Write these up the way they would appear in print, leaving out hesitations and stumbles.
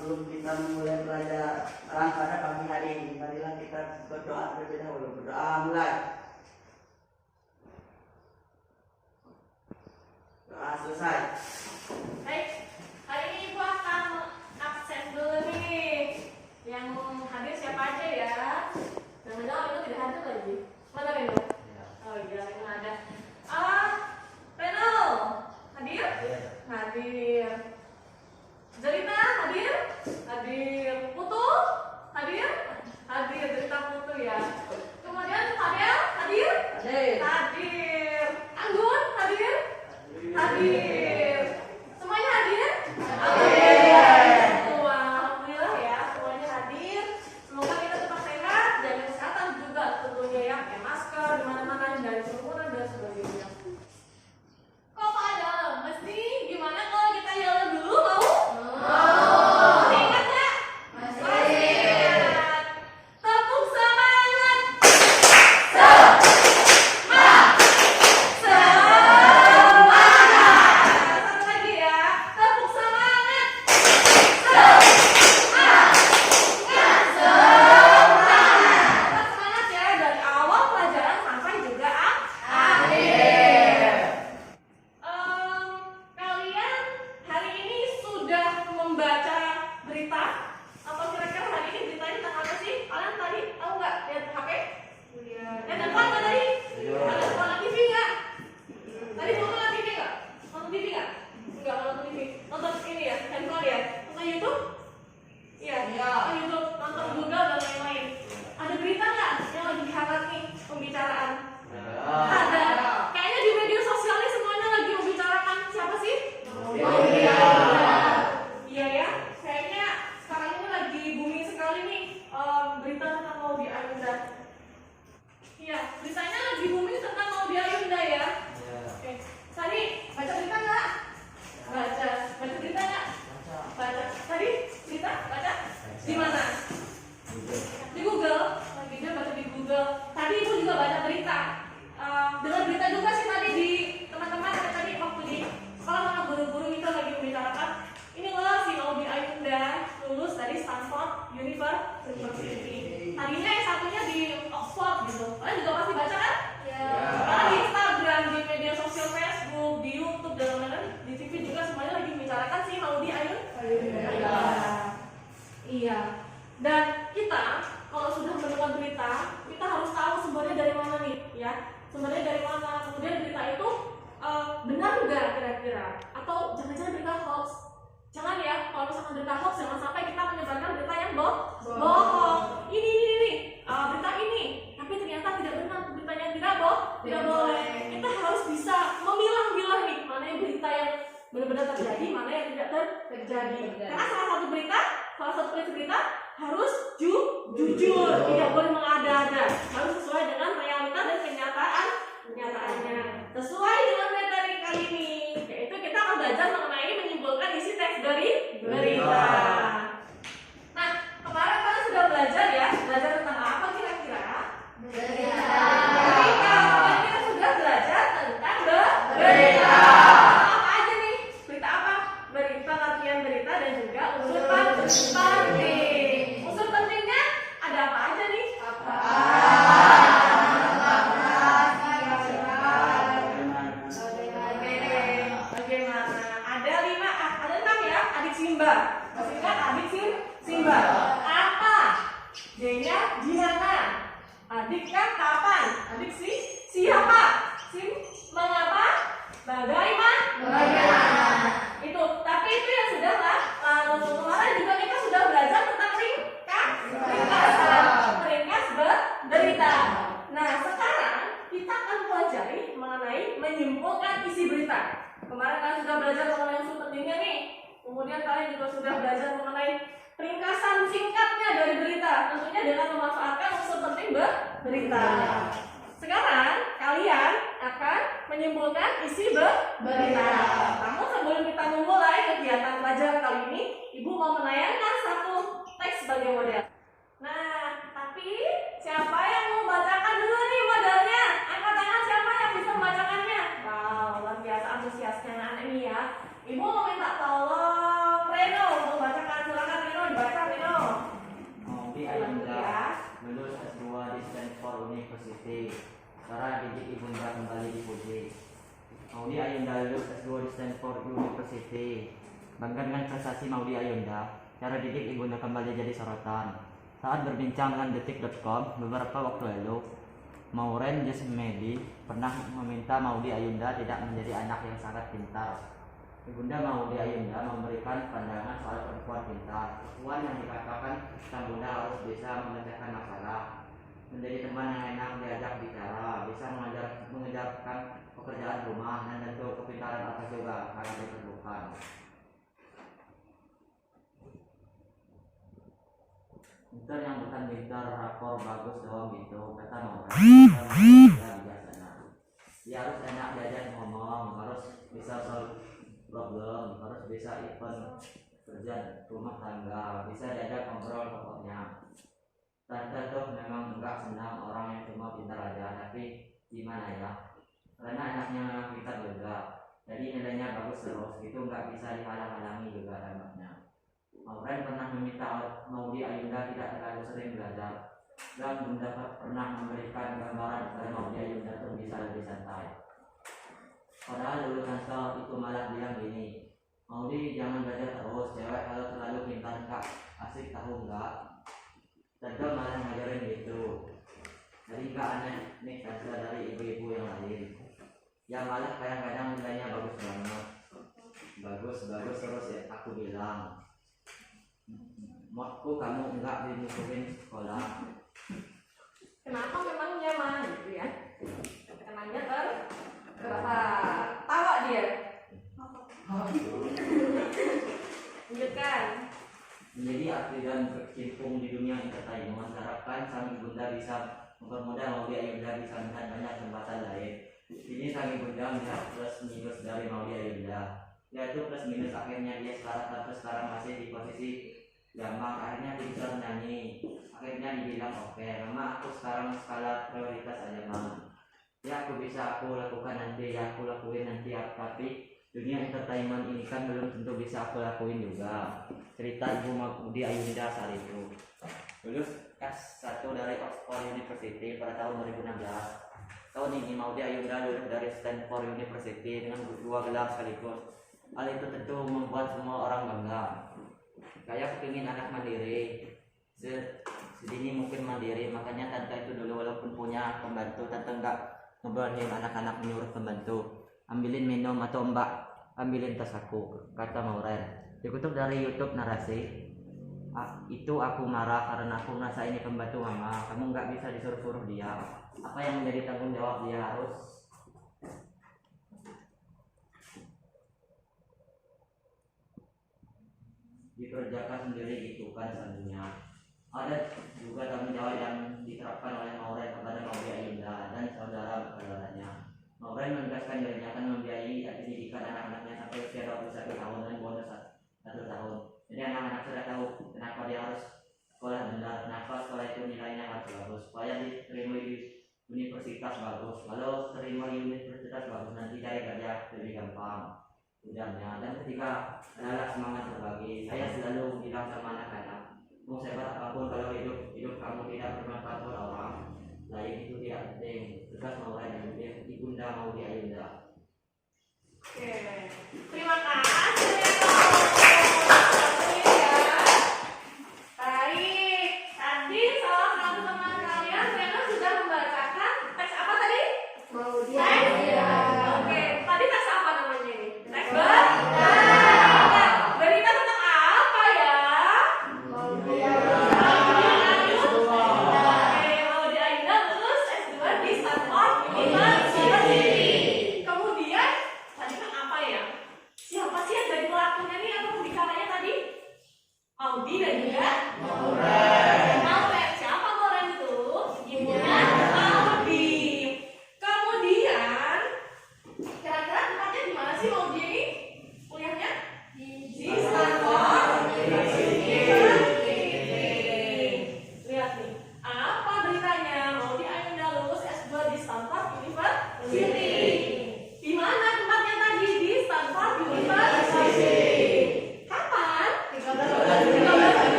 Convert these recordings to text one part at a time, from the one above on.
sebelum kita memulai belajar Al-Quran pada pagi hari ini, marilah kita berdoa terlebih dahulu. Berdoa mulai. Doa selesai. Baik, hari ini Ibu akan absen dulu nih. Yang hadir siapa aja ya? Jangan-jangan itu tidak hadir lagi. Mana Reno? Oh iya, Reno ada. Reno, hadir? Hadir. Jelita hadir? Hadir. Putu? Hadir? Hadir. Jelita Putu ya. Kemudian Fadel hadir? Hadir. Anggun hadir? Hadir. Semuanya hadir? Hadir. Wah, alhamdulillah ya, semuanya hadir. Semoga kita tetap sehat, jaga kesehatan juga tentunya ya, pakai masker di mana-mana, hindari kerumunan dan sebagainya. Kok pada mesti gimana kalau kita jalan dulu mau? Masih ingat nggak? Masih ingat. Tepuk semangat. Satu lagi ya. Tepuk semangat. Tetap semangat ya dari awal pelajaran sampai juga akhir. Kalian hari ini sudah membaca berita? Atau kira-kira hari ini beritanya tentang apa sih? Kalian tadi tahu nggak? Lihat HP? Lihat handphone nggak tadi? Ada nonton TV nggak? Tadi nonton TV nggak? Nonton TV nggak? Nggak nonton TV. Nonton ini ya, handphone ya? Nonton YouTube? Iya. Nonton YouTube, nonton Google dan lain-lain. Ada berita nggak yang lagi hangat nih pembicaraan? Ada. Kayaknya di media sosial ini semuanya lagi membicarakan siapa sih? Iya ya. Kayaknya sekarang ini lagi booming sekali nih berita tentang Maudy Ayunda. Iya, beritanya lagi booming tentang Maudy Ayunda ya. Oke. Tadi baca berita nggak? Baca. Baca berita nggak? Baca. Tadi berita baca? Di mana? Di Google. Lagi dia baca di Google. Tadi Ibu juga baca berita. Dengar berita juga sih tadi di teman-teman tadi waktu di sekolah mana guru-guru itu lagi membicarakan ini loh si Maudy Ayunda lulus dari Stanford University. Tadinya yang satunya di Oxford gitu. Kalian juga pasti baca kan? Iya. Karena di Instagram, di media sosial Facebook, di YouTube dan lain-lain, di TV juga semuanya lagi membicarakan si Maudy Ayunda. Iya. Dan kita kalau sudah menemukan berita, kita harus tahu sumbernya dari mana nih, ya. Sumbernya dari mana? Kemudian berita itu benar nggak kira-kira? Atau jangan-jangan berita hoax? Jangan ya, kalau misalkan berita hoax jangan sampai kita menyebarkan berita yang bohong. Ini berita ini, tapi ternyata tidak benar, beritanya tidak boleh. Kita harus bisa memilah-milah nih mana yang berita yang benar-benar terjadi, mana yang tidak terjadi. Karena salah satu berita harus jujur, tidak boleh mengada-ada, harus sesuai dengan realita dan kenyataannya. Sesuai dengan materi kali ini, yaitu kita akan belajar mengenai menyimpulkan isi teks dari berita. Nah, kemarin kalian sudah belajar ya, belajar tentang apa kira-kira? Berita. Kemarin kita sudah belajar tentang berita. Apa aja nih? Berita apa? Berita, artian berita dan juga unsur penting. Unsur pentingnya ada apa aja nih? Bagaimana? Ada 6 ya, adik Simba. Masih ingat adik Simba? Apa? J-nya Diana. Adik kan kapan? Adik siapa? Mengapa? Bagaimana? Itu, tapi itu yang sudah lah. Lalu kemarin juga kita sudah belajar tentang ringkas berita. Nah, sekarang kita akan pelajari mengenai menyimpulkan isi berita. Kemarin kalian sudah belajar mengenai unsur pentingnya nih. Kemudian kalian juga sudah belajar mengenai ringkasan singkatnya dari berita. Tentunya dengan memanfaatkan unsur penting berita. Sekarang kalian akan menyimpulkan isi berita. Namun sebelum kita memulai kegiatan pelajaran kali ini, Ibu mau menayangkan satu teks sebagai model. Nah, tapi siapa yang mau bacakan dulu nih modelnya? Angkat tangan siapa yang bisa membacakannya? Wow, luar biasa antusiasnya anak ini ya. Ibu mau minta tolong Reno untuk bacakan, silakan Reno. Cara didik ibunda kembali dipuji. Maudy Ayunda lulus S2 di Stanford University. Bangga dengan prestasi Maudy Ayunda. Cara didik ibunda kembali jadi sorotan. Saat berbincang dengan detik.com beberapa waktu lalu, Maureen Jesmedi pernah meminta Maudy Ayunda tidak menjadi anak yang sangat pintar. Ibunda Maudy Ayunda memberikan pandangan soal perempuan pintar. Perempuan yang dikatakan sang bunda harus bisa memecahkan masalah, menjadi teman yang enak diajak bicara, bisa mengejarkan pekerjaan rumah, dan tentu kepintaran apa juga harus diperlukan. Pintar yang bukan pintar rapor bagus doang gitu, kata Maureen. Dia bijaksana. Dia harus enak diajak ngomong, harus bisa solve problem, harus bisa event kerja rumah tangga, bisa diajak ngobrol pokoknya. Tante tuh memang enggak senang orang yang cuma pintar aja, tapi gimana ya? Karena anaknya memang pintar juga, jadi nilainya bagus terus, itu enggak bisa dihalang-halangi juga tampaknya. Maureen pernah meminta Maudy Ayunda tidak terlalu sering belajar, dan bunda pernah memberikan gambaran agar Maudy Ayunda tuh bisa lebih santai. Padahal dulu tante itu malah bilang gini, Maudy jangan belajar terus, cewek kalau terlalu pintar enggak asik tahu enggak. Tante malah ngajarin gitu. Jadi enggak aneh nih tante dari ibu-ibu yang lain, yang malah kadang-kadang nilainya bagus banget. Bagus terus ya aku bilang, modku kamu enggak dimasukin sekolah. Kenapa memangnya mah gitu ya? Kenanya berapa tawa dia? Lanjutkan. Menjadi atlet dan berkecimpung di dunia entertainment, harapkan sang ibunda bisa mempermudah Maudy Ayunda bisa melihat banyak kesempatan lain. Ini sang ibunda melihat plus minus dari Maudy Ayunda, yaitu plus minus akhirnya dia sekarang masih di posisi gampang, akhirnya bisa nyanyi, akhirnya dibilang oke, mama aku sekarang skala prioritas aja mama. Ya aku bisa aku lakukan nanti, ya aku lakuin nanti, tapi dunia entertainment ini kan belum tentu bisa aku lakuin juga. Cerita Ibu Maudy Ayunda saat itu. Lulus S1 dari Oxford University pada tahun 2016. Tahun ini Maudy Ayunda lulus dari Stanford University dengan 2 gelar sekaligus. Hal itu tentu membuat semua orang bangga. Kayak kepingin anak mandiri, sedini mungkin mandiri, makanya tante itu dulu walaupun punya pembantu, tante enggak ngeberaniin anak-anak menyuruh pembantu, ambilin minum atau mbak ambilin tas aku, kata Maureen. Dikutip dari YouTube narasi, itu aku marah karena aku merasa ini pembantu mama, kamu nggak bisa disuruh-suruh dia. Apa yang menjadi tanggung jawab dia harus dikerjakan sendiri, itu kan selanjutnya. Ada juga tanggung jawab yang diterapkan oleh Maureen kepada Maudy Ayunda dan saudara-saudaranya. Maureen menegaskan dirinya akan membiayai pendidikan anak-anaknya sampai usia 21 tahun dan bonus 1 tahun. Jadi anak-anak sudah tahu kenapa dia harus sekolah benar, kenapa sekolah itu nilainya harus bagus, supaya diterima di universitas bagus. Kalau terima di universitas bagus, nanti cari kerja lebih gampang udahnya. Dan ketika adalah semangat berbagi, saya selalu bilang sama anak-anak, mau sebat apapun kalau hidup kamu tidak bermanfaat buat orang lain itu tidak penting. Tegas Maureen dan Ibunda Maudy Ayunda. Oke, terima kasih. Baik, tadi salah satu teman kalian Rena sudah membacakan teks apa tadi? Maudy Ayunda. Oke, tadi teks apa namanya ini? Teks berita. Berita tentang apa ya? Maudy Oke, Maudy Ayunda lulus S2 di Stanford University.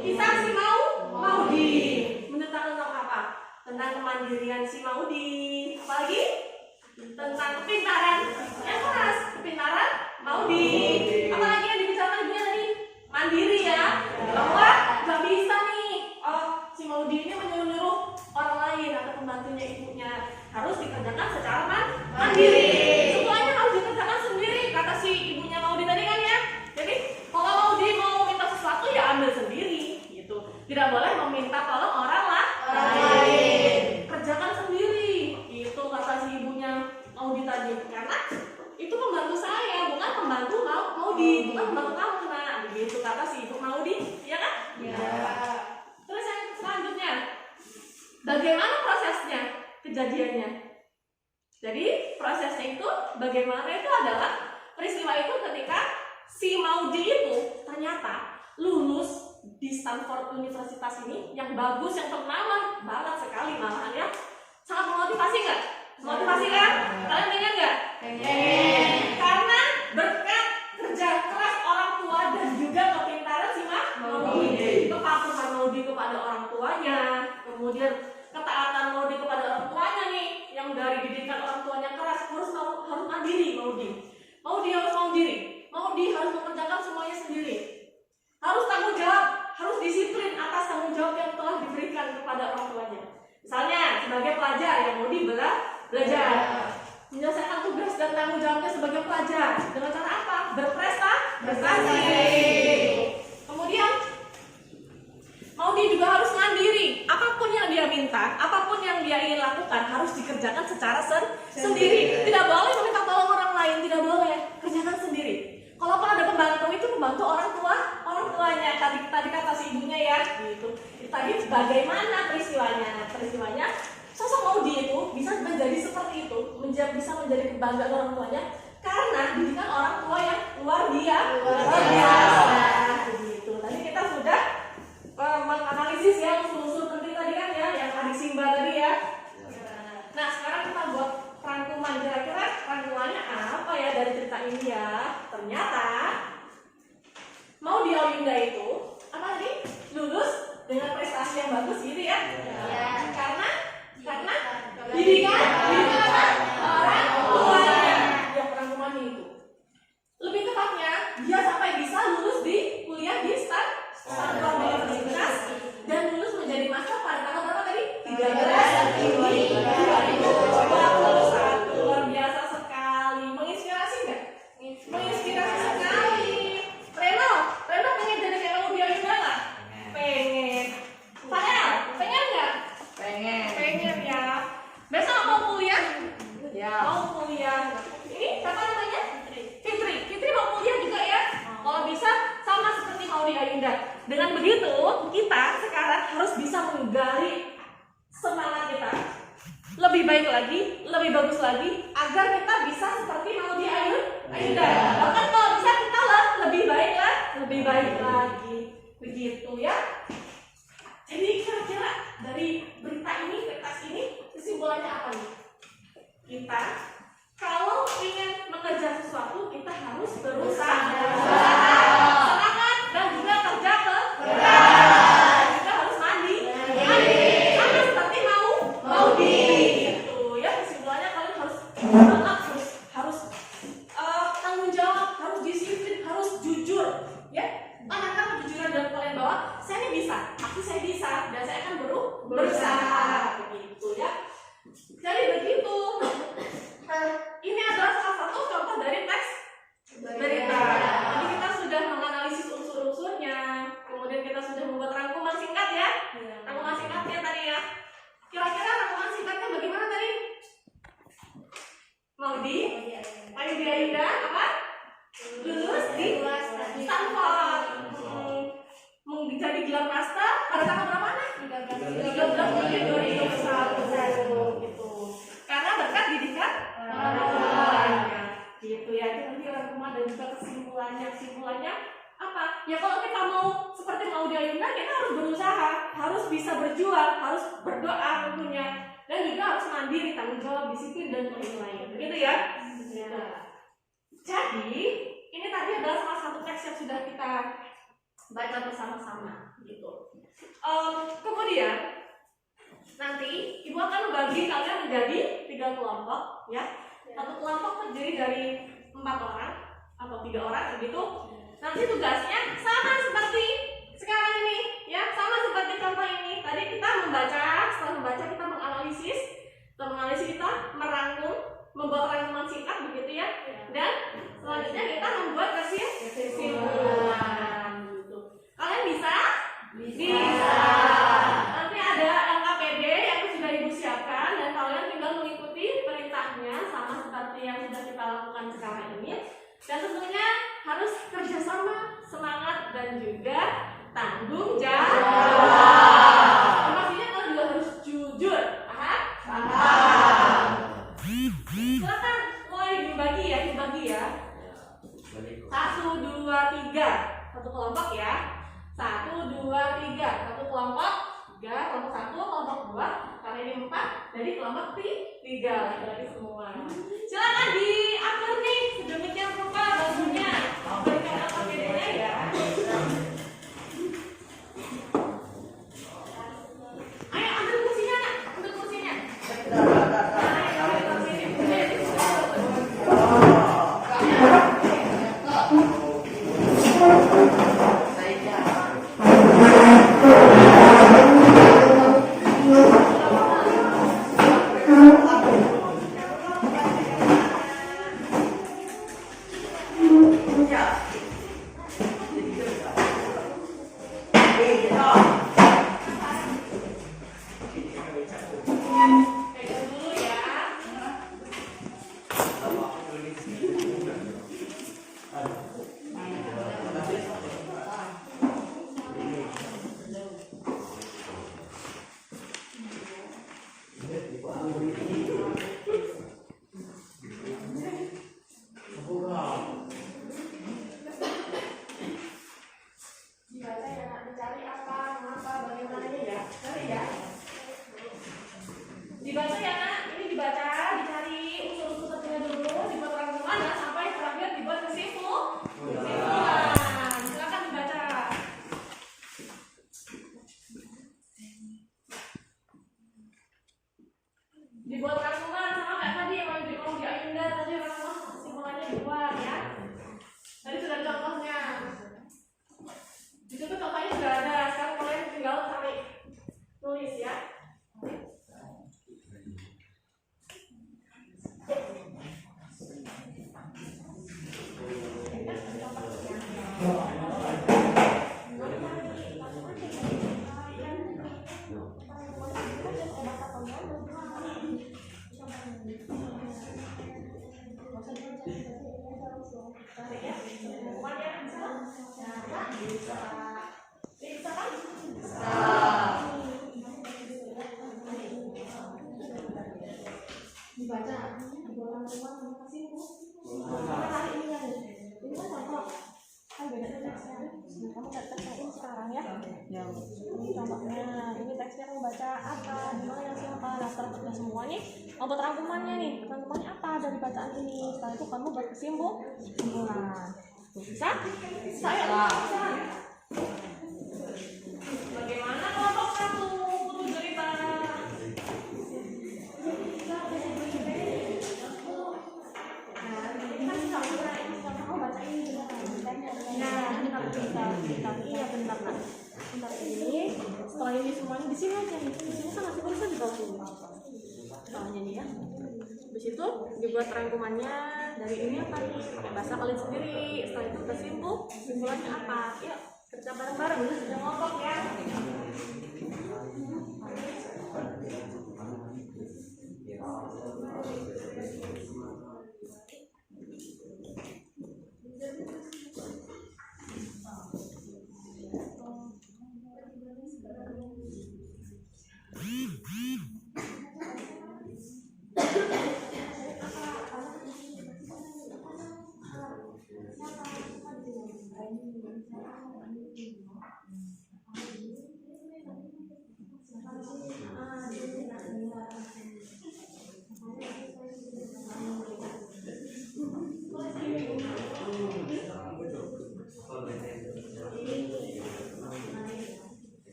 Kisah si Maudi. Menceritakan tentang apa? Tentang kemandirian si Maudi. Apalagi? Tentang kepintaran yang keras. Kepintaran Maudi. Apalagi yang dibicarakan ibunya tadi? Mandiri ya. Bahwa gak bisa nih. Si Maudi ini menyuruh-nyuruh orang lain atau pembantunya ibunya harus dikerjakan secara mandiri. Semuanya harus dikerjakan sendiri. Kata si ibunya Maudi tadi kan ya. Jadi kalau Maudi mau minta sesuatu ya ambil sendiri gitu. Tidak boleh meminta tolong orang lain. Kerjakan sendiri. Itu kata si ibunya Maudi tadi. Karena itu pembantu saya, bukan pembantu Maudi, bukan pembantu kamu. Nah, begitu kata si ibu Maudi, ya kan? Ya. Terus yang selanjutnya, bagaimana prosesnya kejadiannya? Jadi prosesnya itu bagaimana itu adalah peristiwa itu ketika si Maudi itu ternyata lulus di Stanford Universitas ini yang bagus, yang ternama banget sekali malahan ya. Sangat memotivasi nggak? Motivasi kan? Kalian pengen nggak? Pengen. Karena berkat kerja keras orang tua dan juga kepintaran si Maudi, kepatuhan Maudi kepada orang tuanya, kemudian ketaatan Maudi kepada orang tuanya nih, yang dari didikan orang tuanya keras harus mandiri Maudi harus mandiri, Maudi harus mengerjakan semuanya sendiri, harus tanggung jawab, harus disiplin atas tanggung jawab yang telah diberikan kepada orang tuanya. Misalnya sebagai pelajar yang Maudi belajar menyelesaikan tugas dan tanggung jawabnya sebagai pelajar dengan cara apa? Berprestasi. Kemudian Maudi juga harus mandiri. Apapun yang dia minta, apapun yang dia ingin lakukan harus dikerjakan secara sendiri. Tidak boleh meminta tolong orang lain, tidak boleh. Kerjakan sendiri. Kalaupun ada pembantu itu pembantu orang tuanya. Tadi kata si ibunya ya, gitu. Tadi bagaimana peristiwanya? Peristiwanya sosok Maudi itu bisa menjadi seperti itu, bisa menjadi kebanggaan orang tuanya karena didikan orang tua yang luar biasa. Begitu. Tadi kita sudah menganalisis ya unsur-unsur penting tadi kan ya, yang adik Simba tadi ya. Nah sekarang kita buat rangkuman, kira-kira rangkumannya apa ya dari cerita ini ya? Ternyata Maudi Ayunda itu apa tadi? Lulus dengan prestasi yang bagus gitu ya? Karena didikan apa? Orang tuanya. Ya rangkuman itu. Lebih tepatnya dia sampai bisa lulus di kuliah di Stanford Universitas dan lulus menjadi master pada tanggal berapa tadi? 13 Juni 2021. Luar biasa sekali. Menginspirasi nggak? Menginspirasi sekali. Reno pengen jadi kayak Maudi Ayunda nggak? Pengen. Farel, pengen nggak? Pengen ya. Besok mau kuliah? Ya. Mau kuliah. Ini siapa namanya? Fitri mau kuliah juga ya? Kalau bisa sama seperti Maudi Ayunda. Dengan begitu kita sekarang harus bisa menggali semangat kita lebih baik lagi, lebih bagus lagi agar kita bisa seperti Maudi Ayunda. Bahkan kalau bisa kita lebih baik lagi. Begitu ya. Jadi kira-kira dari berita ini kesimpulannya apa nih? Kita kalau ingin mengejar sesuatu kita harus berusaha, semangat dan juga kerja keras. Kita harus mandiri, sama seperti Maudi. Gitu ya, kesimpulannya kalian harus semangat, harus tanggung jawab, harus disiplin, harus jujur, ya. Tanamkan kejujuran dalam kalian bahwa saya ini bisa, pasti saya bisa, dan saya akan berusaha, begitu ya. Jadi begitu. Ini adalah salah satu contoh dari teks berita. Jadi kita sudah menganalisis unsur-unsurnya, kemudian kita sudah membuat rangkuman singkat ya. Rangkuman singkatnya tadi ya. Kira-kira rangkuman singkatnya bagaimana tadi? Maudi Ayunda apa? Lulus di Stanford. Menjadi gelar master pada tanggal berapa? 13 Juni 2021 gitu. Karena berkat didikan orang gitu ya. Itu nanti rangkuman dan juga kesimpulannya apa? Ya kalau kita mau seperti Maudi Ayunda kita harus berusaha, harus bisa berjuang, harus berdoa tentunya, dan juga harus mandiri, tanggung jawab, disiplin dan lain-lain. Begitu ya. Jadi ini tadi adalah salah satu teks yang sudah kita baca bersama-sama gitu. Kemudian nanti ibu akan membagi kalian menjadi 3 kelompok, ya. Satu kelompok terdiri dari 4 orang atau 3 orang begitu. Nanti tugasnya sama seperti sekarang ini, ya, sama seperti contoh ini. Tadi kita membaca, setelah membaca kita menganalisis, kita merangkum, membuat rangkuman singkat begitu ya. Dan selanjutnya kita membuat kesimpulan. Kalian bisa? Bisa. Nanti ada LKPD yang sudah ibu siapkan dan kalian tinggal mengikuti perintahnya sama seperti yang sudah kita lakukan sekarang ini. Dan tentunya harus kerjasama, semangat dan juga tanggung jawab. Maksudnya kalian juga harus jujur, paham? Paham. Silakan mulai dibagi ya. 1, 2, 3. Satu kelompok ya. 1, 2, 3. Satu kelompok 3, kelompok 1, kelompok 2. Karena ini 4, jadi kelompok 3 lagi semua. Silakan diatur nih sedemikian rupa bajunya. Berikan LKPD-nya ya. Ayo ambil kursinya nak, ambil kursinya. Dibaca ya nak, ini dibaca, dicari unsur-unsur tertentu dulu, dibuat rangkuman dan sampai terakhir dibuat kesimpulan. Silakan dibaca. Dibuat rangkuman sama kayak tadi kalau di Ayunda tadi rangkuman kesimpulannya dibuat ya. Tadi sudah ada contohnya. Di situ contohnya sudah ada. Sekarang kalian tinggal cari tulis ya. Dibaca, dibuat rangkuman sama kesimpulan. Ini kan contoh, kan beda teksnya. Nah, kamu teksnya sekarang ya. Ini contohnya, ini teksnya kamu baca apa, dimana siapa. Nah, setelah semua nih, kamu buat rangkumannya nih. Rangkumannya apa dari bacaan ini? Setelah itu kamu buat kesimpulan. Bisa? Saya bisa. Bagaimana kelompok 1? Butuh cerita. Iya benar nak. Bentar ini. Setelah ini semuanya di sini aja nih. Di sini kan masih tulisan di bawah sini. Soalnya nih ya. Habis itu dibuat rangkumannya dari ini apa nih? Pakai bahasa kalian sendiri. Setelah itu kesimpulannya apa? Yuk kerja bareng-bareng. Sudah ngomong ya.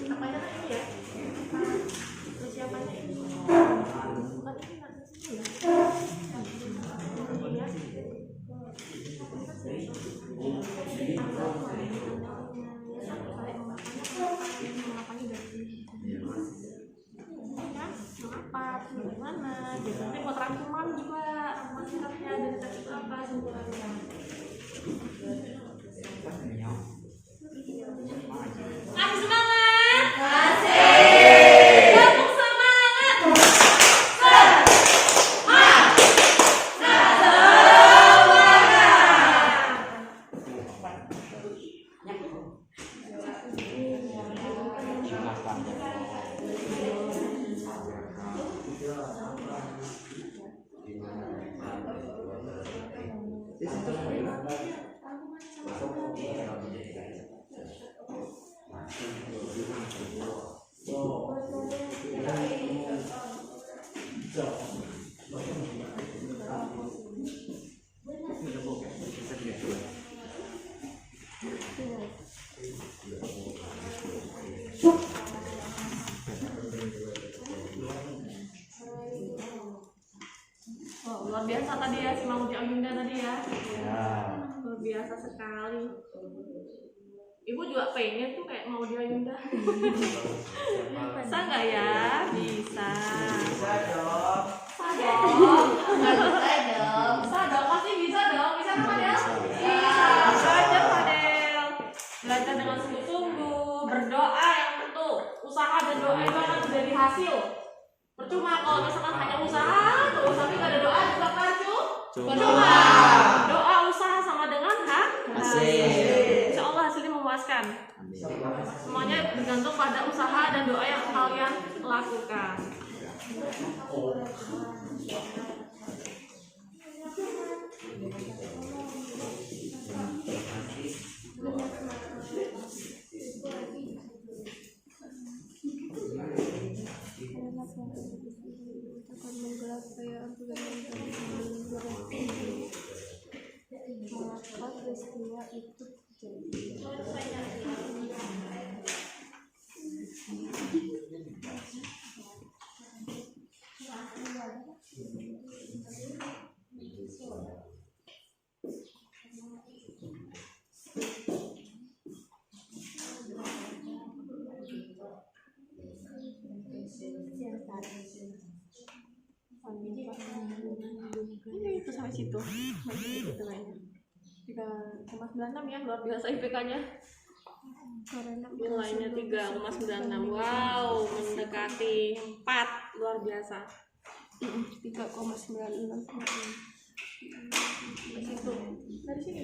Apanya tadi ya? Persiapannya ini. Bukan ini nggak sih ya? Gimana? Jadi nanti buat rangkuman juga masyarakat ada di apa simpulannya. Kasih semangat. Kasih. Gabung semangat. Oh, luar biasa tadi ya si Maudi Ayunda tadi ya. Luar biasa sekali. Ibu juga pengen tuh kayak Maudi Ayunda. Bisa nggak ya? Bisa. Bisa dong. Bisa dong. Bisa dong. Bisa dong. Pasti bisa dong. Bisa kan Fadel? Bisa. Belajar Fadel. Belajar dengan sungguh-sungguh. Berdoa yang tentu. Usaha dan doa itu akan menjadi hasil. Percuma kalau misalkan hanya usaha terus tapi nggak ada doa juga percuma. Doa usaha sama dengan hasil. Insya Allah hasilnya memuaskan. Semuanya bergantung pada usaha dan doa yang kalian lakukan. Akan menggelar perayaan pergantian tahun mengapa peristiwa itu terjadi. Ini itu sampai situ. Masih itu kayaknya. 3,96 ya, luar biasa IPK-nya. Nilainya 3,96. Wow, mendekati 4, luar biasa. 3,96. Dari situ. Dari sini.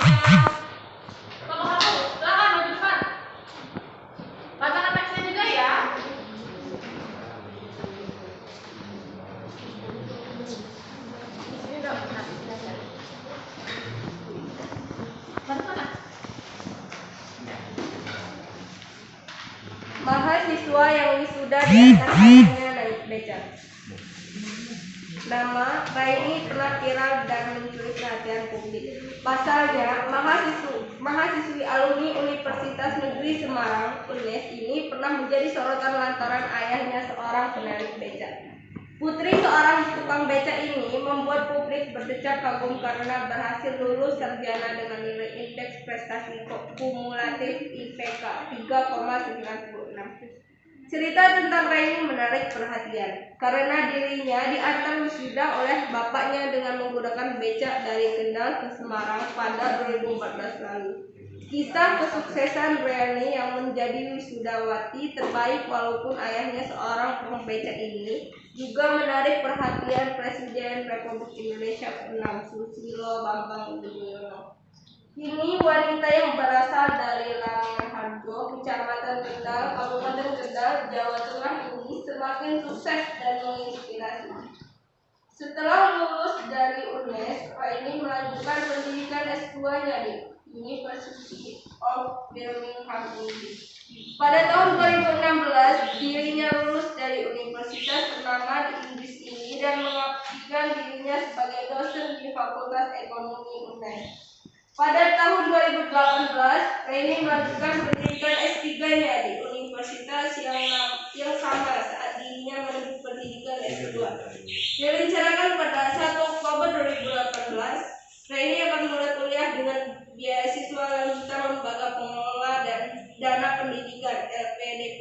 Nomor 1, silakan maju depan. Bacakan teksnya juga ya. Ini udah benar. Baca mana? Mahasiswa yang wisuda diantar ayahnya naik beca. Nama Raini pernah viral dan mencuri perhatian publik. Pasalnya, mahasiswi alumni Universitas Negeri Semarang (UNES) ini pernah menjadi sorotan lantaran ayahnya seorang penarik beca. Putri seorang tukang beca ini membuat publik berdecak kagum karena berhasil lulus sarjana dengan nilai indeks prestasi kumulatif IPK 3,96. Cerita tentang Raini menarik perhatian karena dirinya diantar wisuda oleh bapaknya dengan menggunakan becak dari Kendal ke Semarang pada 2014 lalu. Kisah kesuksesan Raini yang menjadi wisudawati terbaik walaupun ayahnya seorang tukang beca ini juga menarik perhatian Presiden Republik Indonesia ke-6 Susilo Bambang Yudhoyono. Kini wanita yang berasal dari Langenharjo, Kecamatan Kendal, Kabupaten Kendal, Jawa Tengah ini semakin sukses dan menginspirasi. Setelah lulus dari UNES, Raini melanjutkan pendidikan S2-nya di University of Birmingham, Inggris. Pada tahun 2016, dirinya lulus dari universitas ternama di Inggris ini dan mengabdikan dirinya sebagai dosen di Fakultas Ekonomi UNES. Pada tahun 2018, Raini melanjutkan pendidikan S3-nya di universitas yang sama saat dirinya menempuh pendidikan S2. Direncanakan pada 1 Oktober 2018, Raini akan mulai kuliah dengan beasiswa lanjutan Lembaga Pengelola dan Dana Pendidikan (LPDP).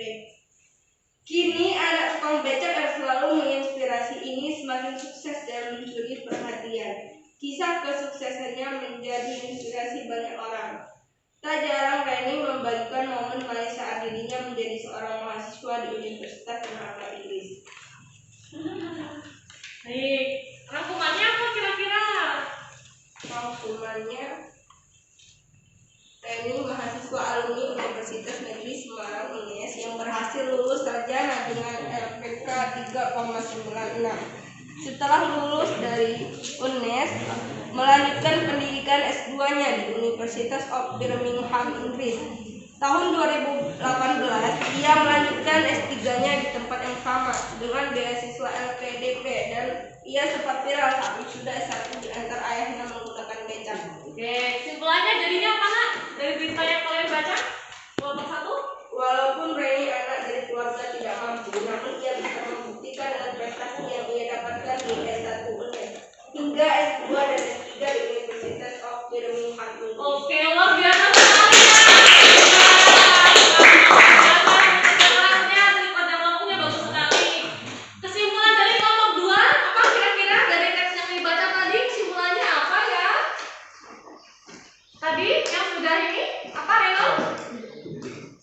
Kini anak tukang becak yang selalu menginspirasi ini semakin sukses dan mencuri perhatian. Kisah kesuksesannya menjadi inspirasi banyak orang. Tak jarang Raini membagikan momen manis saat dirinya menjadi seorang mahasiswa di Universitas ternama Inggris. Baik, rangkumannya apa kira-kira? Rangkumannya, Raini mahasiswa alumni Universitas Negeri Semarang (UNES) yang berhasil lulus sarjana dengan LPK 3,96. Setelah lulus dari UNES, melanjutkan pendidikan S2-nya di Universitas of Birmingham, Inggris. Tahun 2018, ia melanjutkan S3-nya di tempat yang sama dengan beasiswa LPDP dan ia sempat viral saat wisuda S1 diantar ayahnya menggunakan becak. Oke, simpulannya jadinya apa nak? Dari berita yang kalian baca? Kelompok 1? Walaupun Raini anak dari keluarga tidak mampu, namun ia bisa membuktikan dengan prestasi yang ia dapatkan di S1 UNES hingga S2 dan S3 di Universitas of Birmingham. Oke, luar biasa sekali ya. Kelasnya, pada lampunya bagus sekali. Kesimpulan dari kelompok 2, apa kira-kira dari teks yang dibaca tadi? Kesimpulannya apa ya? Tadi yang sudah ini apa Reno?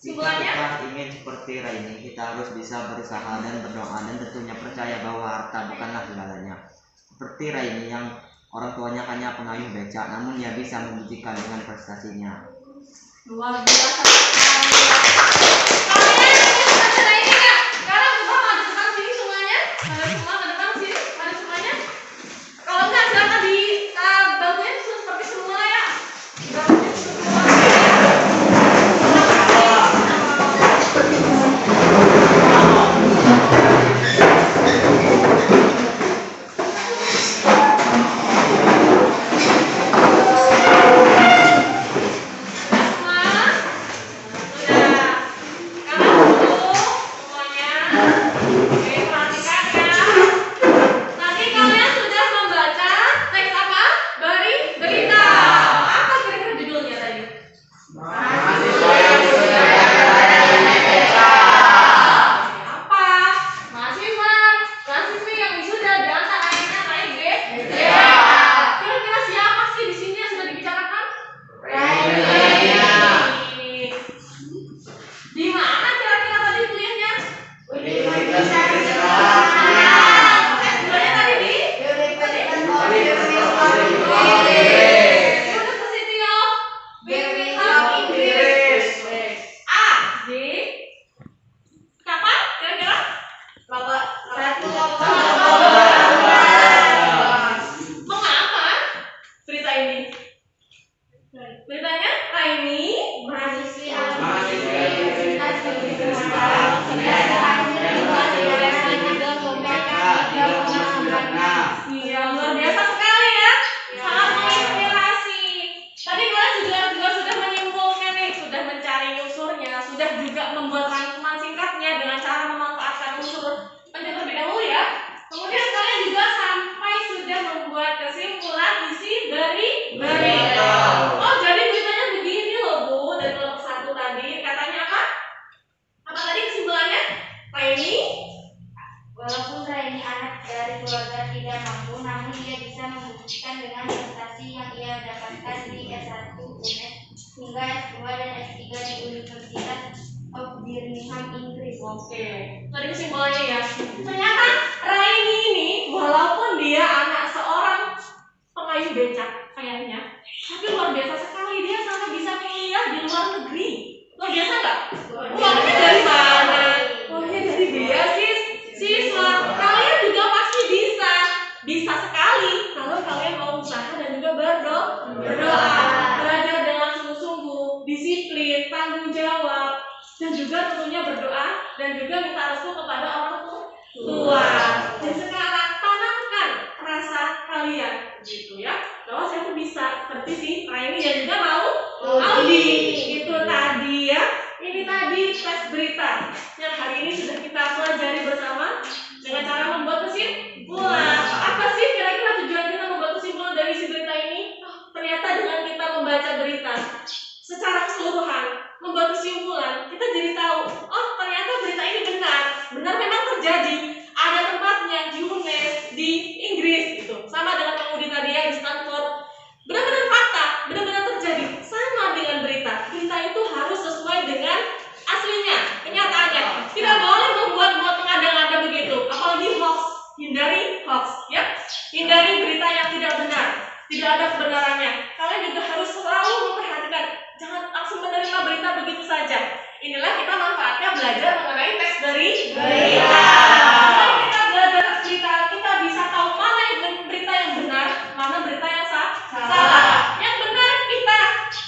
Simpulannya? Jika kita ingin seperti Raini, kita harus bisa berusaha dan berdoa dan tentunya percaya bahwa harta bukanlah segalanya. Seperti Raini yang orang tuanya hanya pengayuh becak, namun ia bisa membuktikan dengan prestasinya. Luar biasa sekali. Kalian ingin baca Raini nggak? Sekarang coba maju ke depan sini semuanya. Maju semua ke depan sini. Maju semuanya. Kalau nggak silakan di bantuin seperti semula ya. Bantuin semua. Sudah. Beritanya, Raini mahasiswi Iya, luar biasa sekali ya. Sangat menginspirasi. Tadi kalian juga sudah menyimpulkan nih, sudah mencari unsurnya, sudah juga membuat rangkuman singkatnya dengan cara memanfaatkan unsur penting terlebih dahulu ya. Kemudian kalian juga sampai sudah membuat kesimpulan isi berita. Oh, jadi beritanya begini loh Bu, dari kelompok 1 tadi. Katanya apa? Apa tadi kesimpulannya? Raini, Walaupun Raini anak dari keluarga tidak mampu, namun ia bisa membuktikan dengan prestasi yang ia dapatkan di S1 UNED hingga S2 dan S3 di Universitas of Birmingham, Inggris. oke. Tadi kesimpulannya ya. Ternyata Raini ini walaupun dia anak seorang pengayuh becak kayaknya, tapi luar biasa sekali dia sampai bisa kuliah di luar negeri. Luar biasa nggak? Uangnya dari mana? Uangnya dari beasiswa. Siswa, kalian juga pasti bisa sekali kalau kalian mau usaha dan juga berdoa, belajar dengan sungguh-sungguh, disiplin, tanggung jawab, dan juga tentunya berdoa dan juga minta restu kepada orang tua. Dan sekarang tanamkan rasa kalian, gitu ya, bahwa saya tuh bisa seperti si Raini dan juga mau Audi. Itu tadi ya. Ini tadi tes berita yang hari ini sudah kita pelajari bersama dengan cara membuat kesimpulan. Apa sih kira-kira tujuan kita membuat kesimpulan dari isi berita ini? Ternyata dengan kita membaca berita secara keseluruhan, membuat kesimpulan, kita jadi tahu, oh ternyata berita ini benar memang terjadi. Ada tempatnya di UNED, di Inggris gitu. Sama dengan pengemudi tadi ya di Stanford. Benar-benar fakta, benar-benar terjadi. Sama dengan berita. Berita itu harus sesuai dengan aslinya, kenyataannya. Tidak boleh membuat-buat mengada-ngada begitu. Apalagi hoax. Hindari hoax, ya. Hindari berita yang tidak benar. Tidak ada kebenarannya. Kalian juga harus selalu memperhatikan. Jangan langsung menerima berita begitu saja. Inilah kita manfaatnya belajar mengenai teks dari berita. Kalau kita belajar teks berita, kita bisa tahu mana berita yang benar, mana berita yang salah. Yang benar kita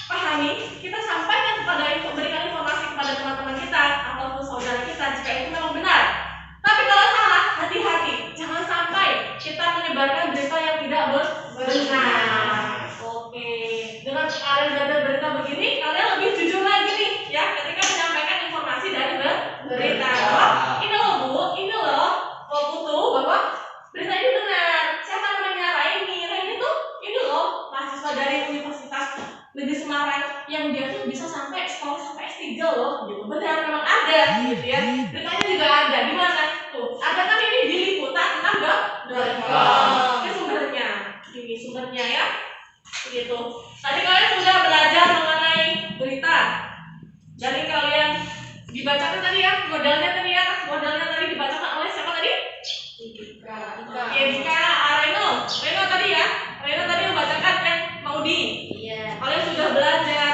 pahami, kita sampaikan berikan informasi kepada teman-teman kita ataupun saudara kita jika itu memang benar. Tapi kalau salah, hati-hati, jangan sampai kita menyebarkan berita yang tidak benar. Oke, dengan kalian belajar berita begini, kalian lebih jujur lagi nih, ya, ketika menyampaikan informasi dari berita. Ini loh Bu, ini loh Putu, bahwa berita ini benar. Siapa namanya Raini tuh, ini loh mahasiswa dari Universitas Negeri Semarang yang dia tuh bisa sampai sekolah sampai S3 loh, gitu. Benar memang ada, gitu ya. Beritanya juga ada. Di mana? Tuh, ada kan ini di liputan.com. Ini sumbernya. Ini sumbernya ya. Begitu. Tadi kalian sudah belajar mengenai berita. Jadi kalian dibacakan tadi ya, modalnya tadi dibacakan oleh siapa tadi? Dika Reno tadi ya. Reno tadi membacakan Maudi. Iya. Kalian sudah belajar,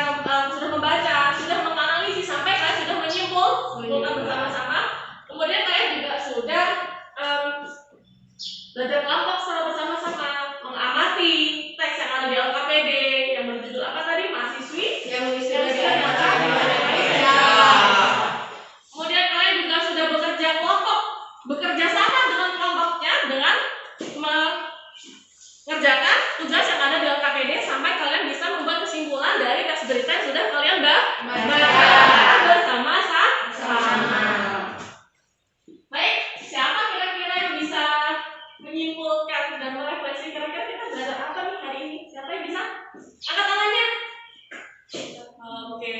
sudah membaca, sudah menganalisis sampai kalian sudah menyimpulkan bersama-sama. Kemudian kalian juga sudah belajar kelompok secara bersama-sama, mengamati teks yang ada di LKPD yang berjudul apa tadi? Mahasiswi yang sudah diajarkan di Indonesia. Kemudian kalian juga sudah bekerja sama dengan kelompoknya dengan mengerjakan tugas yang ada di LKPD sampai kalian bisa membuat kesimpulan dari teks berita yang sudah kalian baca bersama-sama. Baik, siapa kira-kira yang bisa menyimpulkan dan merefleksi kira-kira kita belajar apa nih hari ini? Siapa yang bisa? Angkat tangannya. Oke,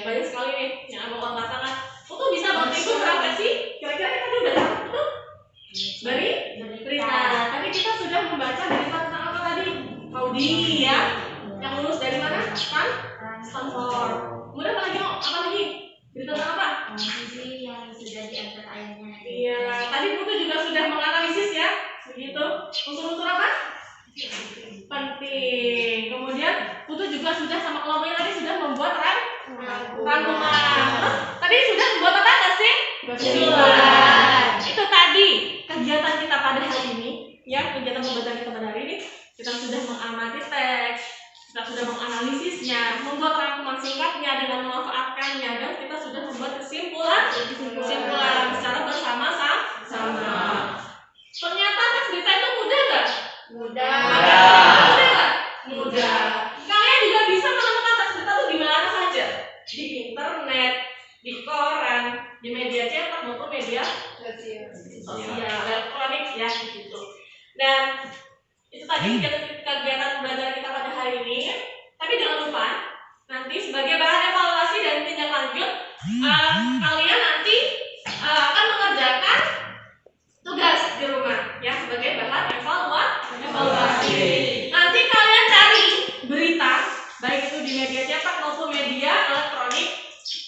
banyak sekali nih yang mau angkat tangan. Untuk bisa bantu ibu merefleksi, kira-kira kita tuh belajar apa tuh? Berita. Tadi kita sudah membaca berita tentang apa tadi? Audi ya, yang lulus dari mana? Stanford. Kemudian apa lagi? Berita tentang apa? Mahasiswi yang sudah diangkat ayahnya. Iya, tadi Putu juga sudah menganalisis ya, begitu. Unsur-unsur apa? Penting. Kemudian Putu juga sudah sama kelompoknya tadi sudah membuat rangkuman. Tadi sudah membuat apa nggak sih? Kesimpulan. Itu tadi kegiatan kita pada hari ini, ya, kegiatan pembelajaran kita pada hari ini. Kita sudah mengamati teks, kita sudah menganalisisnya, membuat rangkuman singkatnya dengan memanfaatkannya, dan kita sudah membuat kesimpulan secara bersama-sama. Ternyata teks berita itu mudah nggak? Mudah. Mudah nggak? Mudah. Kalian juga bisa menemukan teks berita itu di mana saja, di internet, di koran, di media cetak maupun media sosial, elektronik ya gitu. Dan itu tadi kegiatan belajar kita pada hari ini. Tapi jangan lupa nanti sebagai bahan evaluasi dan tindak lanjut, kalian nanti akan mengerjakan tugas di rumah ya sebagai bahan evaluasi. Nanti kalian cari berita baik itu di media cetak maupun media elektronik,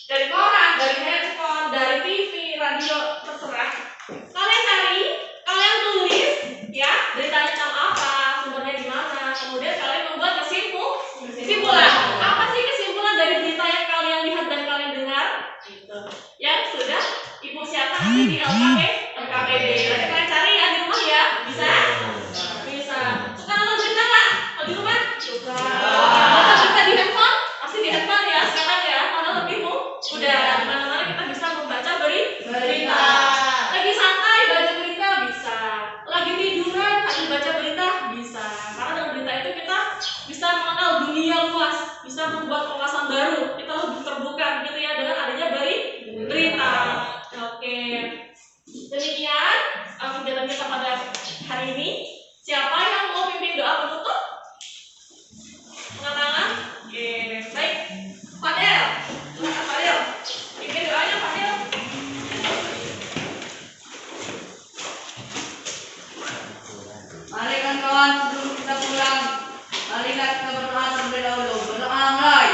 dari koran, dari handphone, dari TV, radio, terserah. Kalian cari, kalian tulis ya beritanya tentang apa, sumbernya di mana, kemudian kalian membuat kesimpulan. Apa sih kesimpulan dari berita yang kalian lihat dan kalian dengar? Gitu. Yang sudah Ibu siapkan nanti di LKPD. Nanti kalian cari ya di rumah ya, bisa? Bisa. Suka nonton berita nggak? Kalau di rumah? Suka. Nonton berita di handphone? Pasti di handphone ya sekarang ya. Mana lebih mudah. Mana-mana kita bisa membaca berita. Lagi santai baca berita bisa. Lagi tiduran sambil baca berita bisa. Karena dengan berita itu kita bisa mengenal dunia luas, bisa membuat wawasan baru. Kita lebih terbuka gitu ya dengan adanya berita. Oke. Demikian kegiatan kita pada hari ini. Siapa yang mau pimpin doa penutup? Angkat tangan. Oke, baik. Fadel. Silakan Fadel. Pimpin doanya Fadel. Mari kawan-kawan, sebelum kita pulang, marilah kita berdoa terlebih dahulu. Berdoa mulai.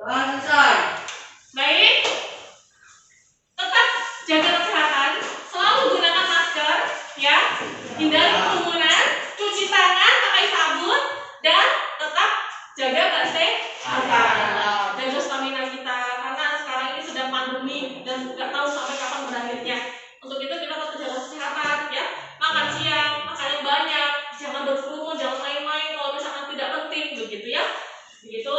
Doa selesai. Baik. Tetap jaga kesehatan, selalu gunakan masker, ya. Hindari kerumunan, cuci tangan pakai sabun, dan tetap jaga kesehatan. Jaga stamina kita karena sekarang ini sedang pandemi dan nggak tahu sampai kapan berakhirnya. Untuk itu kita tetap jaga kesehatan, ya. Makan siang, makan yang banyak, jangan berkerumun, jangan main-main kalau misalkan tidak penting, begitu ya. Begitu.